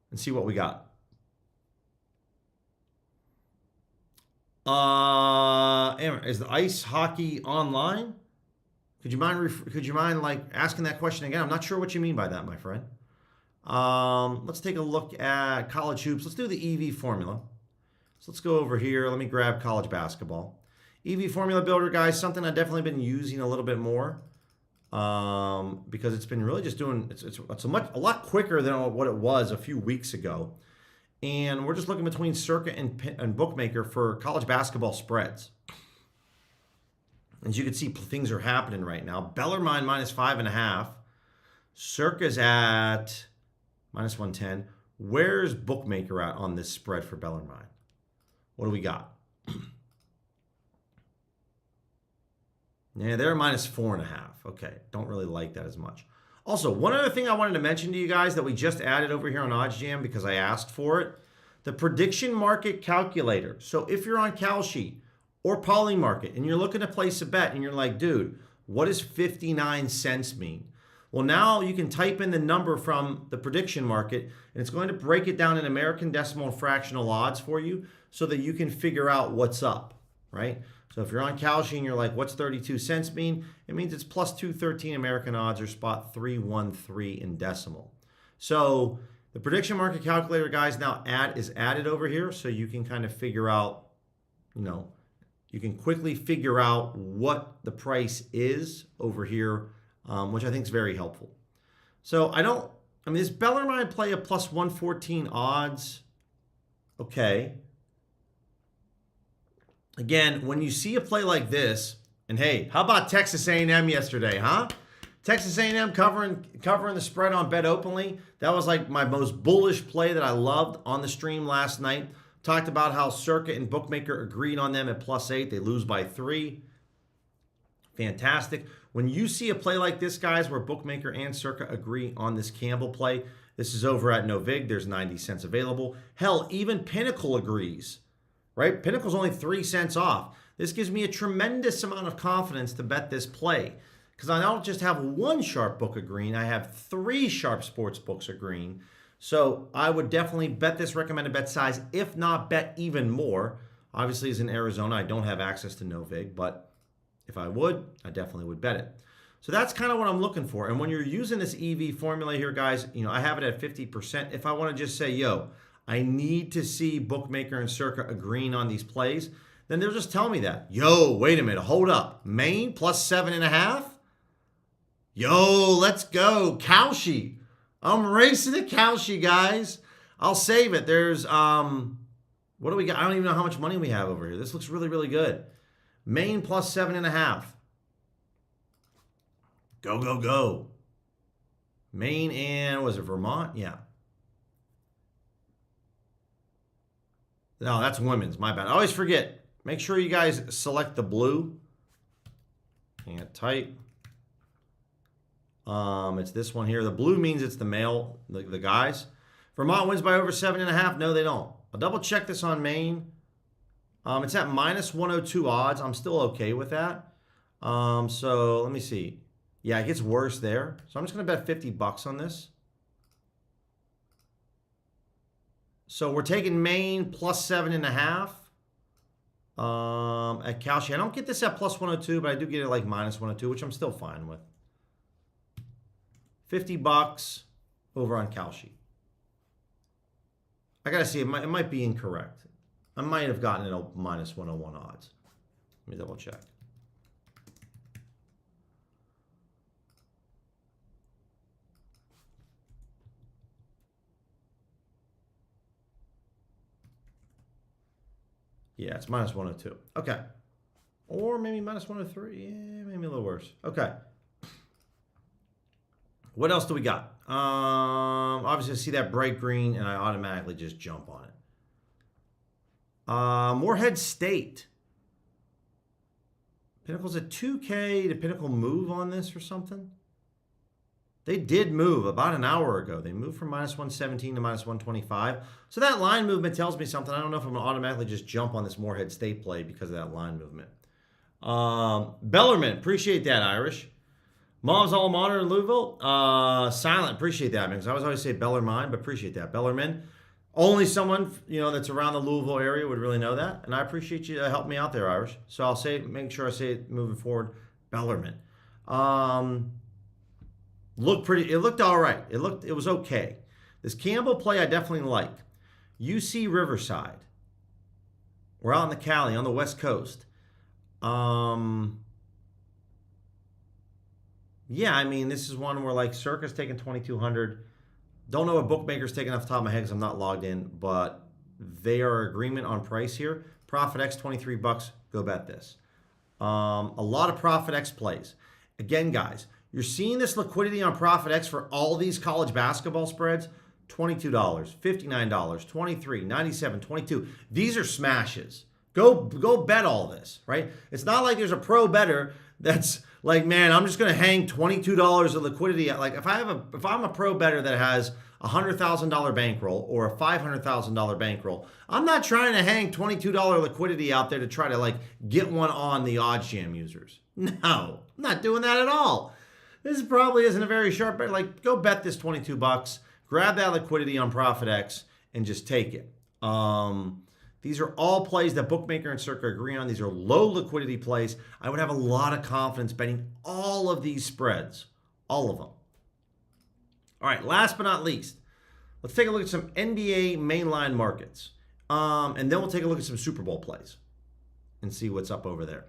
and see what we got. Is the ice hockey online? Could you mind like asking that question again? I'm not sure what you mean by that, my friend. Let's take a look at college hoops. Let's do the EV formula. So let's go over here. Let me grab college basketball. EV formula builder, guys, something I've definitely been using a little bit more because it's been really just doing, it's a lot quicker than what it was a few weeks ago. And we're just looking between Circa and Bookmaker for college basketball spreads. As you can see, things are happening right now. Bellarmine minus 5.5. Circa's at minus 110. Where's Bookmaker at on this spread for Bellarmine? What do we got? Yeah, they're minus 4.5. Okay, don't really like that as much. Also, one other thing I wanted to mention to you guys that we just added over here on OddsJam because I asked for it, the prediction market calculator. So if you're on Kalshi or Polymarket and you're looking to place a bet and you're like, dude, what does 59 cents mean? Well, now you can type in the number from the prediction market and it's going to break it down in American decimal and fractional odds for you so that you can figure out what's up, right? So if you're on Kalshi and you're like, what's 32 cents mean? It means it's plus 213 American odds or spot 313 in decimal. So the prediction market calculator, guys, now is added over here so you can kind of figure out, you can quickly figure out what the price is over here, which I think is very helpful. So this Bellarmine play a plus 114 odds. Okay. Again, when you see a play like this, and hey, how about Texas A&M yesterday, huh? Texas A&M covering the spread on Bet Openly. That was like my most bullish play that I loved on the stream last night. Talked about how Circa and Bookmaker agreed on them at plus 8. They lose by 3. Fantastic. When you see a play like this, guys, where Bookmaker and Circa agree on this Campbell play, this is over at Novig. There's 90 cents available. Hell, even Pinnacle agrees. Right? Pinnacle's only 3 cents off. This gives me a tremendous amount of confidence to bet this play because I don't just have one sharp book agreeing, I have 3 sharp sports books agreeing. So I would definitely bet this recommended bet size, if not bet even more. Obviously, as in Arizona, I don't have access to Novig, but if I would, I definitely would bet it. So that's kind of what I'm looking for. And when you're using this EV formula here, guys, I have it at 50%. If I want to just say, I need to see Bookmaker and Circa agreeing on these plays, then they'll just tell me that. Wait a minute, hold up. Maine plus 7.5? Let's go. Kalshi. I'm racing to Kalshi, guys. I'll save it. There's, what do we got? I don't even know how much money we have over here. This looks really, really good. Maine plus 7.5. Go, go, go. Maine and, was it Vermont? Yeah. No, that's women's. My bad. I always forget. Make sure you guys select the blue. Can't type. It's this one here. The blue means it's the male, the guys. Vermont wins by over 7.5. No, they don't. I'll double check this on Maine. It's at minus 102 odds. I'm still okay with that. So let me see. Yeah, it gets worse there. So I'm just going to bet $50 on this. So we're taking Maine plus 7.5. At Kalshi. I don't get this at plus 102, but I do get it like minus 102, which I'm still fine with. $50 over on Kalshi. I got to see. It might be incorrect. I might have gotten it at minus 101 odds. Let me double check. Yeah, it's minus 102. Okay. Or maybe minus 103. Yeah, maybe a little worse. Okay. What else do we got? Obviously, I see that bright green, and I automatically just jump on it. Moorhead State. Pinnacle's at 2K. Did Pinnacle move on this or something? They did move about an hour ago. They moved from minus 117 to minus 125. So that line movement tells me something. I don't know if I'm going to automatically just jump on this Moorhead State play because of that line movement. Bellarmine, appreciate that, Irish. Mom's alma mater in Louisville. Silent, appreciate that, man. Because I always say Bellarmine, but appreciate that. Bellarmine. Only someone, that's around the Louisville area would really know that. And I appreciate you helping me out there, Irish. So I'll make sure I say it moving forward. Bellarmine. It looked all right. It was okay. This Campbell play I definitely like. UC Riverside. We're out in the Cali on the West Coast. Yeah, I mean, this is one where like Circa's taking 2,200. Don't know what bookmaker's taking off the top of my head because I'm not logged in, but they are agreement on price here. Profit X, $23. Go bet this. A lot of Profit X plays. Again, guys, you're seeing this liquidity on Profit X for all these college basketball spreads. $22, $59, $23, $97, $22. These are smashes. Go bet all this, right? It's not like there's a pro bettor that's like, man, I'm just going to hang $22 of liquidity. Like if I'm a pro bettor that has a $100,000 bankroll or a $500,000 bankroll, I'm not trying to hang $22 liquidity out there to try to like get one on the OddsJam users. No, I'm not doing that at all. This probably isn't a very sharp bet. Like, go bet this $22, grab that liquidity on Profit X, and just take it. These are all plays that Bookmaker and Circa agree on. These are low liquidity plays. I would have a lot of confidence betting all of these spreads. All of them. All right, last but not least, let's take a look at some NBA mainline markets. And then we'll take a look at some Super Bowl plays and see what's up over there.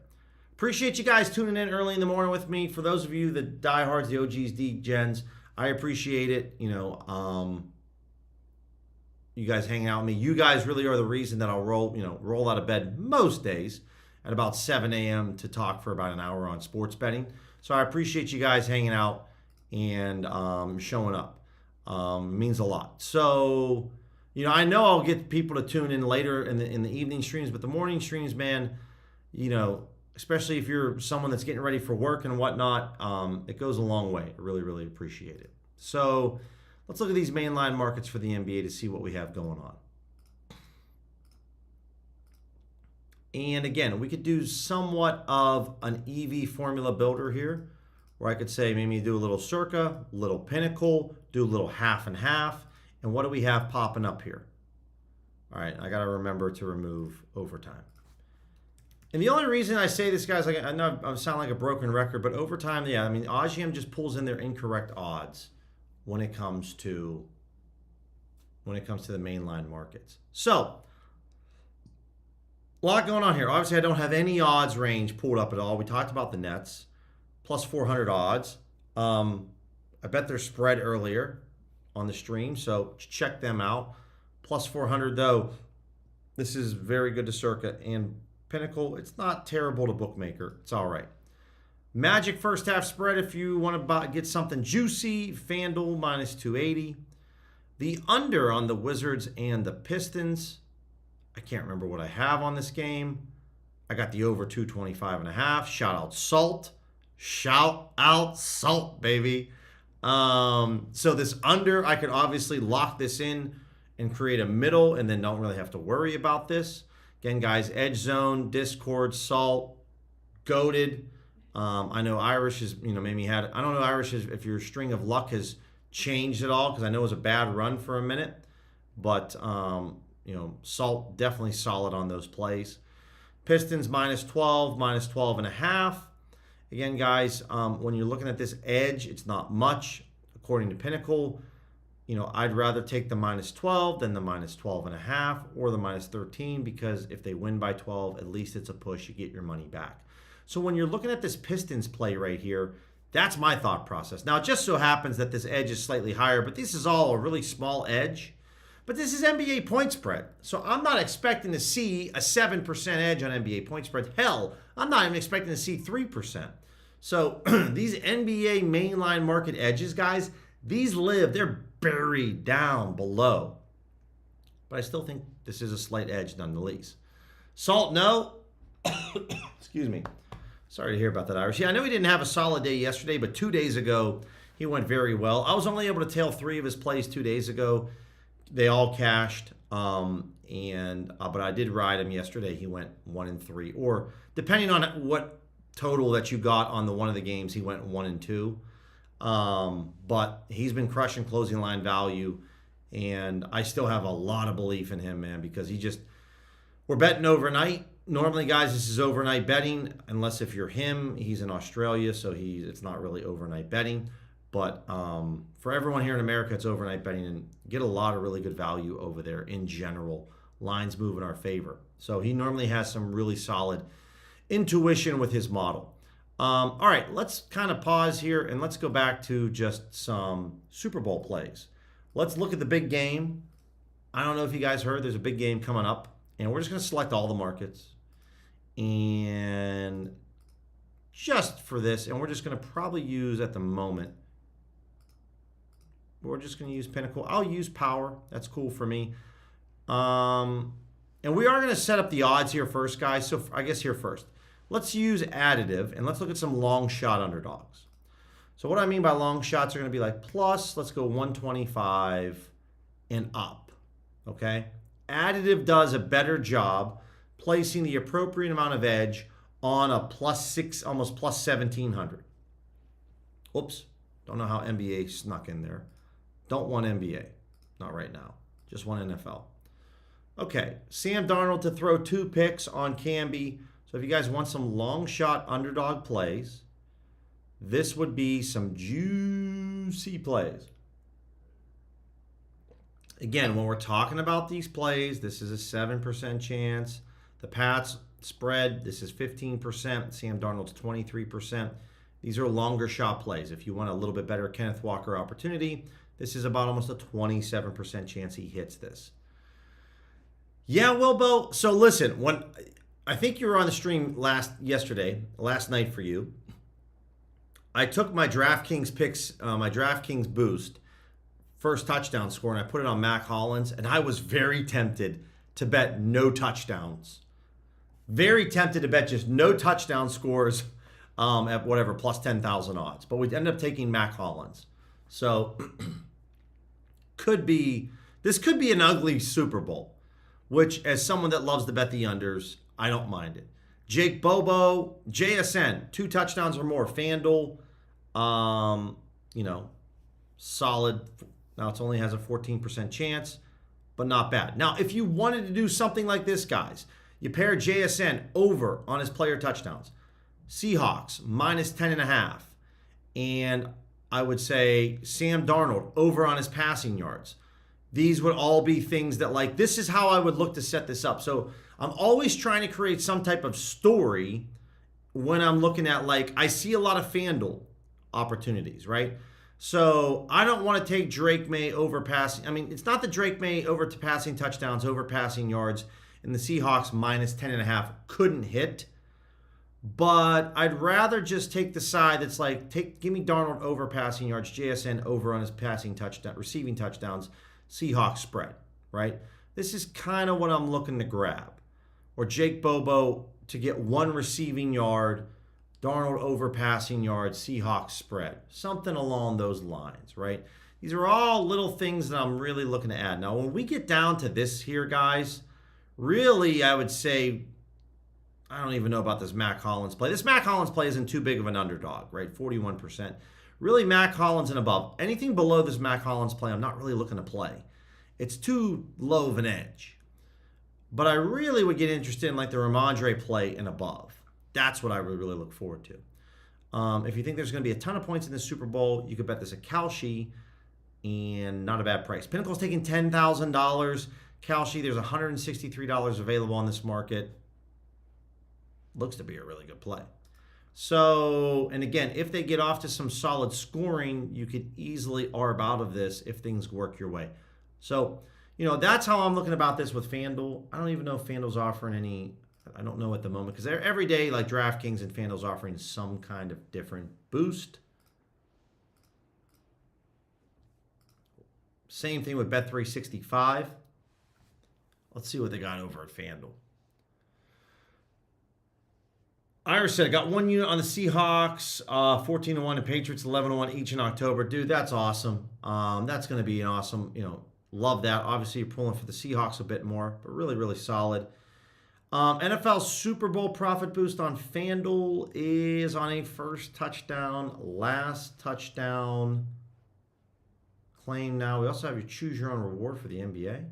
Appreciate you guys tuning in early in the morning with me. For those of you, the diehards, the OGs, D-Gens, I appreciate it. You guys hanging out with me. You guys really are the reason that I'll roll out of bed most days at about 7 a.m. to talk for about an hour on sports betting. So I appreciate you guys hanging out and showing up. It means a lot. So, I know I'll get people to tune in later in the evening streams, but the morning streams, man, especially if you're someone that's getting ready for work and whatnot, it goes a long way. I really, really appreciate it. So let's look at these mainline markets for the NBA to see what we have going on. And again, we could do somewhat of an EV formula builder here, where I could say maybe do a little Circa, little Pinnacle, do a little half and half. And what do we have popping up here? All right, I got to remember to remove overtime. And the only reason I say this, guys, like I know I sound like a broken record, but overtime, yeah, I mean, OddsJam just pulls in their incorrect odds when it comes to the mainline markets. So, a lot going on here. Obviously, I don't have any odds range pulled up at all. We talked about the Nets, plus 400 odds. I bet their spread earlier on the stream, so check them out. Plus 400, though, this is very good to Circa and Pinnacle. It's not terrible to Bookmaker. It's all right. Magic first half spread if you want to get something juicy. FanDuel minus 280. The under on the Wizards and the Pistons. I can't remember what I have on this game. I got the over 225.5. Shout out Salt. Shout out Salt, baby. So this under, I could obviously lock this in and create a middle and then don't really have to worry about this. Again, guys, Edge Zone, Discord, Salt, Goated. I know Irish is, maybe I don't know, Irish, if your string of luck has changed at all, because I know it was a bad run for a minute. But, Salt definitely solid on those plays. Pistons minus 12, minus 12 and a half. Again, guys, when you're looking at this edge, it's not much. According to Pinnacle, I'd rather take the minus 12 than the minus 12 and a half or the minus 13, because if they win by 12, at least it's a push. You get your money back. So when you're looking at this Pistons play right here, that's my thought process. Now, it just so happens that this edge is slightly higher, but this is all a really small edge. But this is NBA point spread. So I'm not expecting to see a 7% edge on NBA point spread. Hell, I'm not even expecting to see 3%. So these NBA mainline market edges, guys, they're buried down below. But I still think this is a slight edge nonetheless. Salt, no. Excuse me. Sorry to hear about that, Irish. Yeah, I know he didn't have a solid day yesterday, but 2 days ago, he went very well. I was only able to tail 3 of his plays 2 days ago. They all cashed, but I did ride him yesterday. He went 1 and 3, or depending on what total that you got on the one of the games, he went 1 and 2. But he's been crushing closing line value, and I still have a lot of belief in him, man, because we're betting overnight. Normally, guys, this is overnight betting, unless if you're him, he's in Australia, so it's not really overnight betting. But for everyone here in America, it's overnight betting, and get a lot of really good value over there in general. Lines move in our favor. So he normally has some really solid intuition with his model. All right, let's kind of pause here, and let's go back to just some Super Bowl plays. Let's look at the big game. I don't know if you guys heard, there's a big game coming up, and we're just going to select all the markets. And just for this, and we're just going to probably use at the moment, we're just going to use Pinnacle. I'll use Power. That's cool for me. And we are going to set up the odds here first, guys. So I guess here first. Let's use additive, and let's look at some long shot underdogs. So what I mean by long shots are going to be like plus, let's go 125 and up, okay? Additive does a better job placing the appropriate amount of edge on a +6, almost +1700. Oops, don't know how NBA snuck in there. Don't want NBA, not right now. Just want NFL. Okay, Sam Darnold to throw 2 picks on Camby. So if you guys want some long shot underdog plays, this would be some juicy plays. Again, when we're talking about these plays, this is a 7% chance. The Pats spread, this is 15%. Sam Darnold's 23%. These are longer shot plays. If you want a little bit better Kenneth Walker opportunity, this is about almost a 27% chance he hits this. Yeah, Wilbo. So listen, when I think you were on the stream last night for you, I took my DraftKings picks, my DraftKings boost, first touchdown score, and I put it on Mac Hollins, and I was very tempted to bet no touchdowns. Very tempted to bet just no touchdown scores at whatever, plus 10,000 odds. But we ended up taking Mac Hollins. So this could be an ugly Super Bowl, which as someone that loves to bet the unders, I don't mind it. Jake Bobo, JSN, 2 touchdowns or more. FanDuel, solid. Now it only has a 14% chance, but not bad. Now, if you wanted to do something like this, guys, you pair JSN over on his player touchdowns. Seahawks, minus 10.5. And I would say Sam Darnold over on his passing yards. These would all be things that, this is how I would look to set this up. So I'm always trying to create some type of story when I'm looking at, I see a lot of FanDuel opportunities, right? So I don't want to take Drake May over passing. I mean, it's not the Drake May over to passing touchdowns, over passing yards, and the Seahawks minus 10.5 couldn't hit. But I'd rather just take the side that's give me Darnold over passing yards, JSN over on his receiving touchdowns, Seahawks spread, right? This is kind of what I'm looking to grab. Or Jake Bobo to get 1 receiving yard, Darnold over passing yards, Seahawks spread. Something along those lines, right? These are all little things that I'm really looking to add. Now, when we get down to this here, guys, really, I would say, I don't even know about this Mac Hollins play. This Mac Hollins play isn't too big of an underdog, right? 41%. Really, Mac Hollins and above. Anything below this Mac Hollins play, I'm not really looking to play. It's too low of an edge. But I really would get interested in like the Ramondre play and above. That's what I would really look forward to. If you think there's going to be a ton of points in the Super Bowl, you could bet this at Kalshi, and not a bad price. Pinnacle's taking $10,000. Kalshi, there's $163 available on this market. Looks to be a really good play. So, and again, if they get off to some solid scoring, you could easily arb out of this if things work your way. So, that's how I'm looking about this with FanDuel. I don't even know if FanDuel's offering any. I don't know at the moment because every day, like DraftKings and FanDuel's offering some kind of different boost. Same thing with Bet365. Let's see what they got over at FanDuel. Iris said, got 1 unit on the Seahawks, 14-1, and Patriots 11-1 each in October. Dude, that's awesome. That's going to be an awesome, love that. Obviously, you're pulling for the Seahawks a bit more, but really, really solid. NFL Super Bowl profit boost on FanDuel is on a first touchdown, last touchdown claim now. We also have your choose your own reward for the NBA.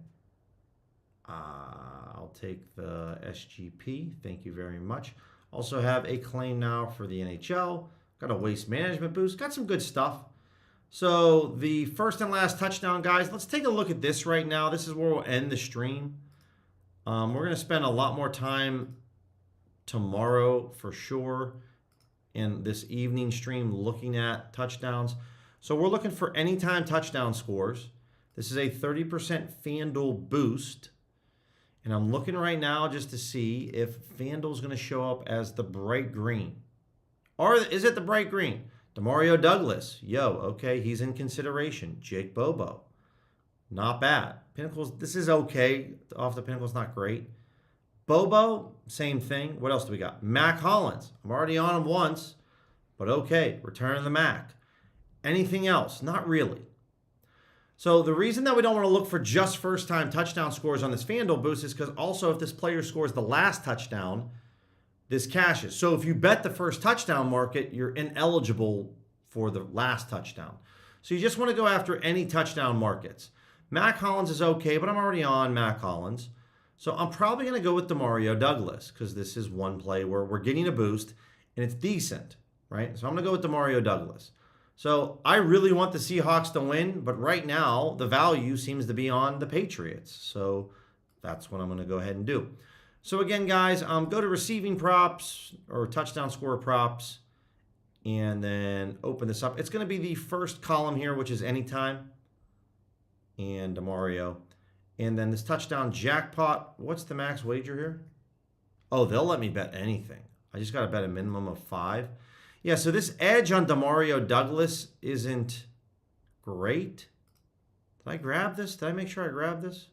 I'll take the SGP. Thank you very much. Also have a claim now for the NHL. Got a waste management boost. Got some good stuff. So the first and last touchdown, guys, let's take a look at this right now. This is where we'll end the stream. We're going to spend a lot more time tomorrow for sure in this evening stream looking at touchdowns. So we're looking for anytime touchdown scores. This is a 30% FanDuel boost. And I'm looking right now just to see if FanDuel's going to show up as the bright green. Or is it the bright green? Demario Douglas. Okay, he's in consideration. Jake Bobo. Not bad. Pinnacles, this is okay. Off the Pinnacle's not great. Bobo, same thing. What else do we got? Mac Hollins. I'm already on him once, but okay. Return of the Mac. Anything else? Not really. So the reason that we don't want to look for just first-time touchdown scores on this FanDuel boost is because also if this player scores the last touchdown, this cashes. So if you bet the first touchdown market, you're ineligible for the last touchdown. So you just want to go after any touchdown markets. Mac Hollins is okay, but I'm already on Mac Hollins. So I'm probably going to go with Demario Douglas because this is one play where we're getting a boost and it's decent, right? So I'm going to go with Demario Douglas. So I really want the Seahawks to win, but right now the value seems to be on the Patriots. So that's what I'm going to go ahead and do. So again, guys, go to receiving props or touchdown scorer props and then open this up. It's going to be the first column here, which is anytime and Demario. And then this touchdown jackpot, what's the max wager here? Oh, they'll let me bet anything. I just got to bet a minimum of 5. Yeah, so this edge on Demario Douglas isn't great. Did I grab this? Did I make sure I grabbed this?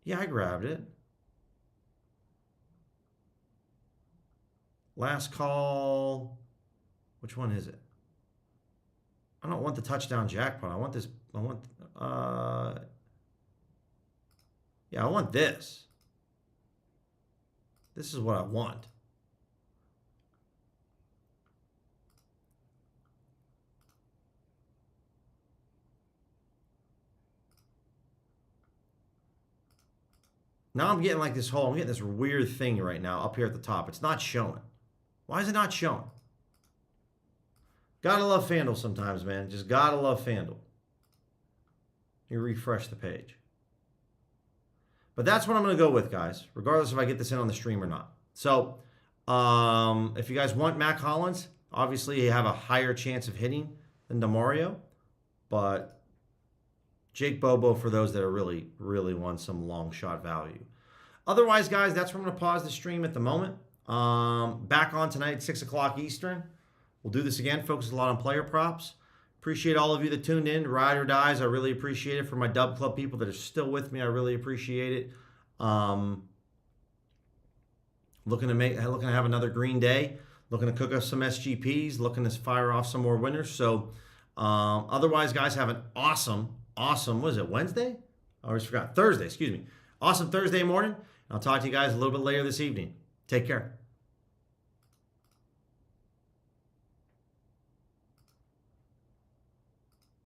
Yeah, I grabbed it. Last call. Which one is it? I don't want the touchdown jackpot. I want this. I want this. This is what I want. Now I'm getting like this whole, I'm getting this weird thing right now up here at the top. It's not showing. Why is it not showing? Gotta love FanDuel sometimes, man. Just gotta love FanDuel. You refresh the page. But that's what I'm going to go with, guys, regardless if I get this in on the stream or not. So if you guys want Mac Hollins, obviously you have a higher chance of hitting than Demario. But Jake Bobo for those that are really, really want some long shot value. Otherwise, guys, that's where I'm going to pause the stream at the moment. Back on tonight at 6 o'clock Eastern. We'll do this again. Focus a lot on player props. Appreciate all of you that tuned in. Ride or dies, I really appreciate it. For my Dub Club people that are still with me, I really appreciate it. Looking to have another green day. Looking to cook up some SGPs. Looking to fire off some more winners. So otherwise, guys, have an awesome, what is it, Wednesday? I always forgot. Thursday, excuse me. Awesome Thursday morning. I'll talk to you guys a little bit later this evening. Take care.